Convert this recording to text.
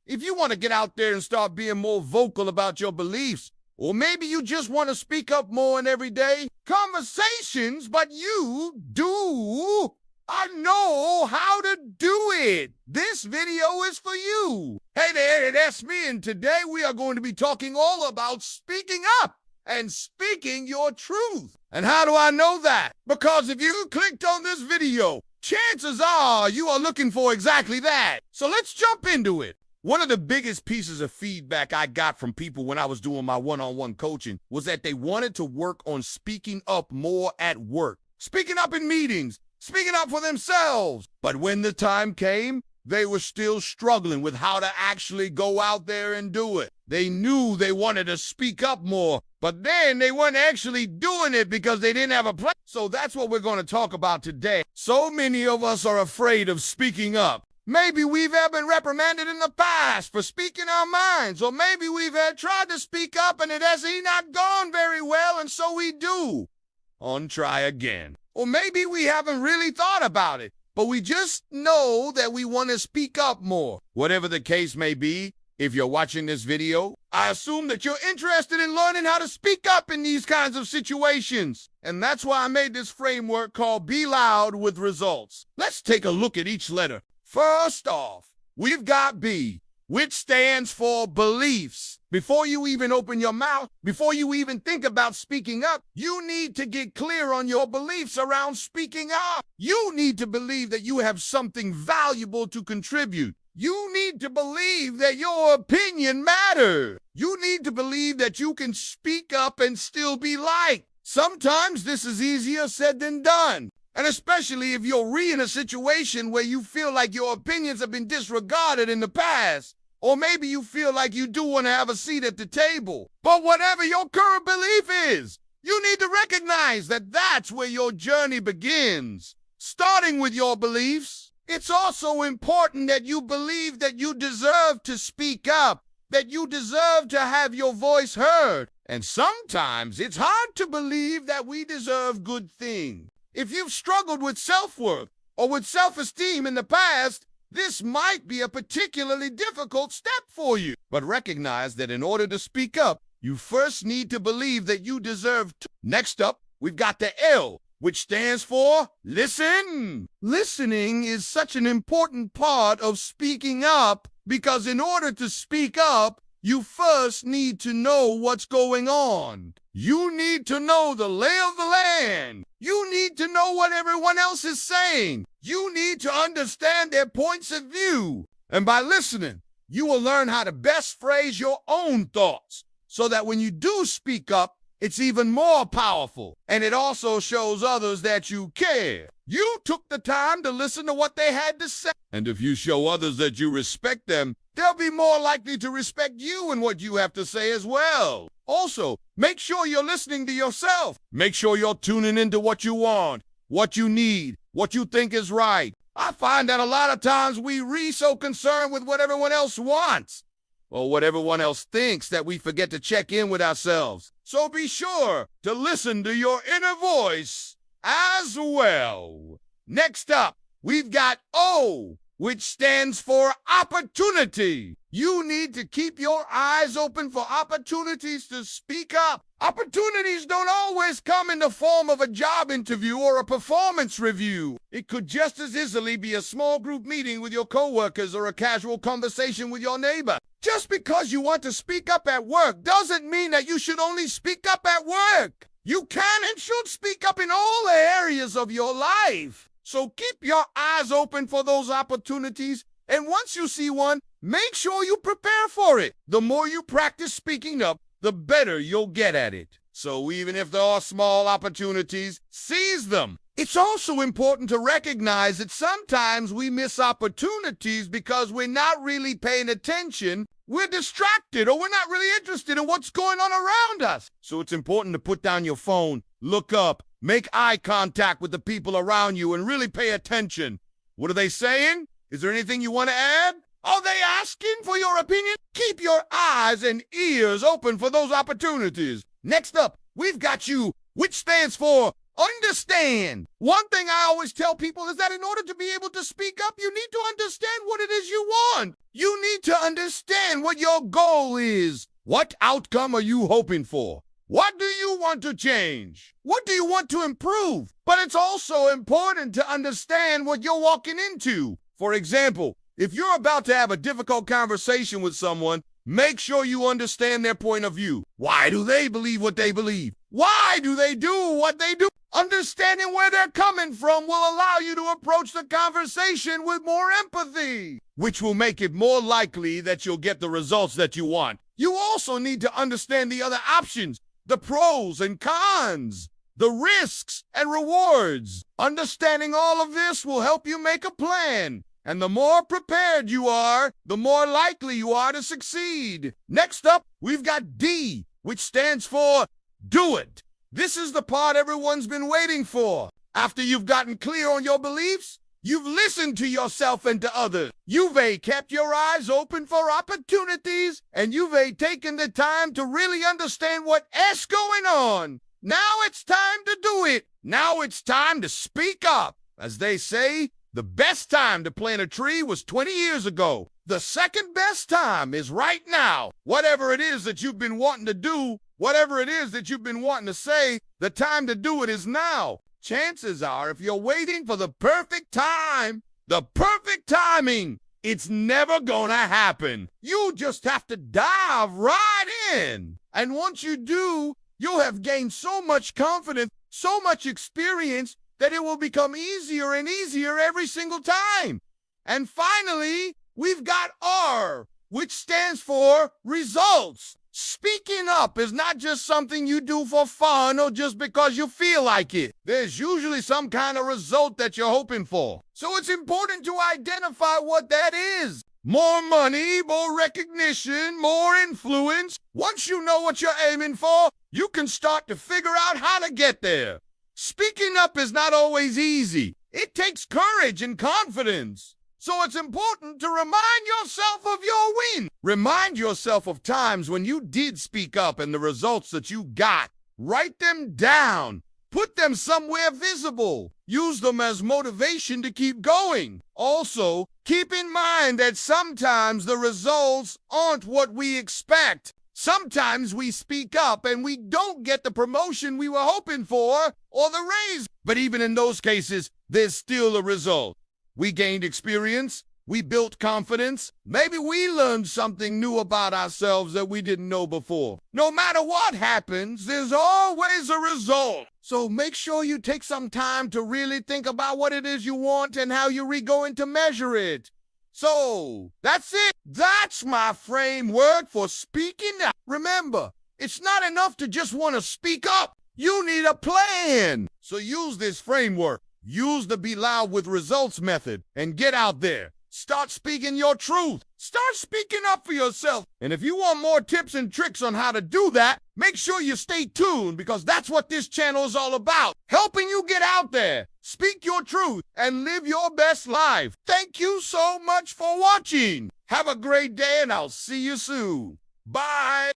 If you want to get out there and start being more vocal about your beliefs, or maybe you just want to speak up more in everyday conversations, but you do I know how to do it. This video is for you. Hey there, that's me, and today we are going to be talking all about speaking up and speaking your truth. And how do I know that? Because if you clicked on this video, chances are you are looking for exactly that. So let's jump into it. One of the biggest pieces of feedback I got from people when I was doing my one-on-one coaching was that they wanted to work on speaking up more at work, speaking up in meetings, speaking up for themselves. But when the time came, they were still struggling with how to actually go out there and do it. They knew they wanted to speak up more, but then they weren't actually doing it because they didn't have a plan. So that's what we're going to talk about today. So many of us are afraid of speaking up. Maybe we've been reprimanded in the past for speaking our minds, or maybe we've tried to speak up and it has not gone very well, and so we do. Try again. Or maybe we haven't really thought about it, but we just know that we want to speak up more. Whatever the case may be, if you're watching this video, I assume that you're interested in learning how to speak up in these kinds of situations. And that's why I made this framework called Be Loud with Results. Let's take a look at each letter. First off, we've got B, which stands for beliefs. Before you even open your mouth, before you even think about speaking up, you need to get clear on your beliefs around speaking up. You need to believe that you have something valuable to contribute. You need to believe that your opinion matters. You need to believe that you can speak up and still be liked. Sometimes this is easier said than done. And especially if you're in a situation where you feel like your opinions have been disregarded in the past. Or maybe you feel like you do want to have a seat at the table. But whatever your current belief is, you need to recognize that that's where your journey begins. Starting with your beliefs, it's also important that you believe that you deserve to speak up, that you deserve to have your voice heard. And sometimes it's hard to believe that we deserve good things. If you've struggled with self-worth or with self-esteem in the past, this might be a particularly difficult step for you. But recognize that in order to speak up, you first need to believe that you deserve to. Next up, we've got the L, which stands for listen. Listening is such an important part of speaking up because in order to speak up, you first need to know what's going on. You need to know the lay of the land. You need to know what everyone else is saying. You need to understand their points of view. And by listening, you will learn how to best phrase your own thoughts so that when you do speak up, it's even more powerful. And it also shows others that you care. You took the time to listen to what they had to say. And if you show others that you respect them, they'll be more likely to respect you and what you have to say as well. Also, make sure you're listening to yourself. Make sure you're tuning into what you want, what you need, what you think is right. I find that a lot of times we so concerned with what everyone else wants or what everyone else thinks that we forget to check in with ourselves. So be sure to listen to your inner voice as well. Next up, we've got O, which stands for opportunity. You need to keep your eyes open for opportunities to speak up. Opportunities don't always come in the form of a job interview or a performance review. It could just as easily be a small group meeting with your coworkers or a casual conversation with your neighbor. Just because you want to speak up at work doesn't mean that you should only speak up at work. You can and should speak up in all the areas of your life. So keep your eyes open for those opportunities, and once you see one, make sure you prepare for it. The more you practice speaking up, the better you'll get at it. So even if there are small opportunities, seize them. It's also important to recognize that sometimes we miss opportunities because we're not really paying attention. We're distracted, or we're not really interested in what's going on around us. So it's important to put down your phone, look up, make eye contact with the people around you, and really pay attention. What are they saying? Is there anything you want to add? Are they asking for your opinion? Keep your eyes and ears open for those opportunities. Next up, we've got U, which stands for Understand. One thing I always tell people is that in order to be able to speak up, you need to understand what it is you want. You need to understand what your goal is. What outcome are you hoping for? What do you want to change? What do you want to improve? But it's also important to understand what you're walking into. For example, if you're about to have a difficult conversation with someone, make sure you understand their point of view. Why do they believe what they believe? Why do they do what they do? Understanding where they're coming from will allow you to approach the conversation with more empathy, which will make it more likely that you'll get the results that you want. You also need to understand the other options, the pros and cons, the risks and rewards. Understanding all of this will help you make a plan. And the more prepared you are, the more likely you are to succeed. Next up, we've got D, which stands for do it. This is the part everyone's been waiting for. After you've gotten clear on your beliefs, you've listened to yourself and to others. You've kept your eyes open for opportunities, and you've taken the time to really understand what's going on. Now it's time to do it. Now it's time to speak up. As they say, the best time to plant a tree was 20 years ago. The second best time is right now. Whatever it is that you've been wanting to do, whatever it is that you've been wanting to say, the time to do it is now. Chances are, if you're waiting for the perfect time, the perfect timing, it's never gonna happen. You just have to dive right in. And once you do, you'll have gained so much confidence, so much experience, that it will become easier and easier every single time. And finally, we've got R, which stands for results. Speaking up is not just something you do for fun or just because you feel like it. There's usually some kind of result that you're hoping for. So it's important to identify what that is. More money, more recognition, more influence. Once you know what you're aiming for, you can start to figure out how to get there. Speaking up is not always easy. It takes courage and confidence. So it's important to remind yourself of your win. Remind yourself of times when you did speak up and the results that you got. Write them down. Put them somewhere visible. Use them as motivation to keep going. Also, keep in mind that sometimes the results aren't what we expect. Sometimes we speak up and we don't get the promotion we were hoping for or the raise. But even in those cases, there's still a result. We gained experience. We built confidence. Maybe we learned something new about ourselves that we didn't know before. No matter what happens, there's always a result. So make sure you take some time to really think about what it is you want and how you're going to measure it. So, that's it. That's my framework for speaking up. Remember, it's not enough to just want to speak up. You need a plan. So use this framework. Use the Be Loud with Results method and get out there. Start speaking your truth. Start speaking up for yourself. And if you want more tips and tricks on how to do that, make sure you stay tuned because that's what this channel is all about. Helping you get out there, speak your truth, and live your best life. Thank you so much for watching. Have a great day and I'll see you soon. Bye.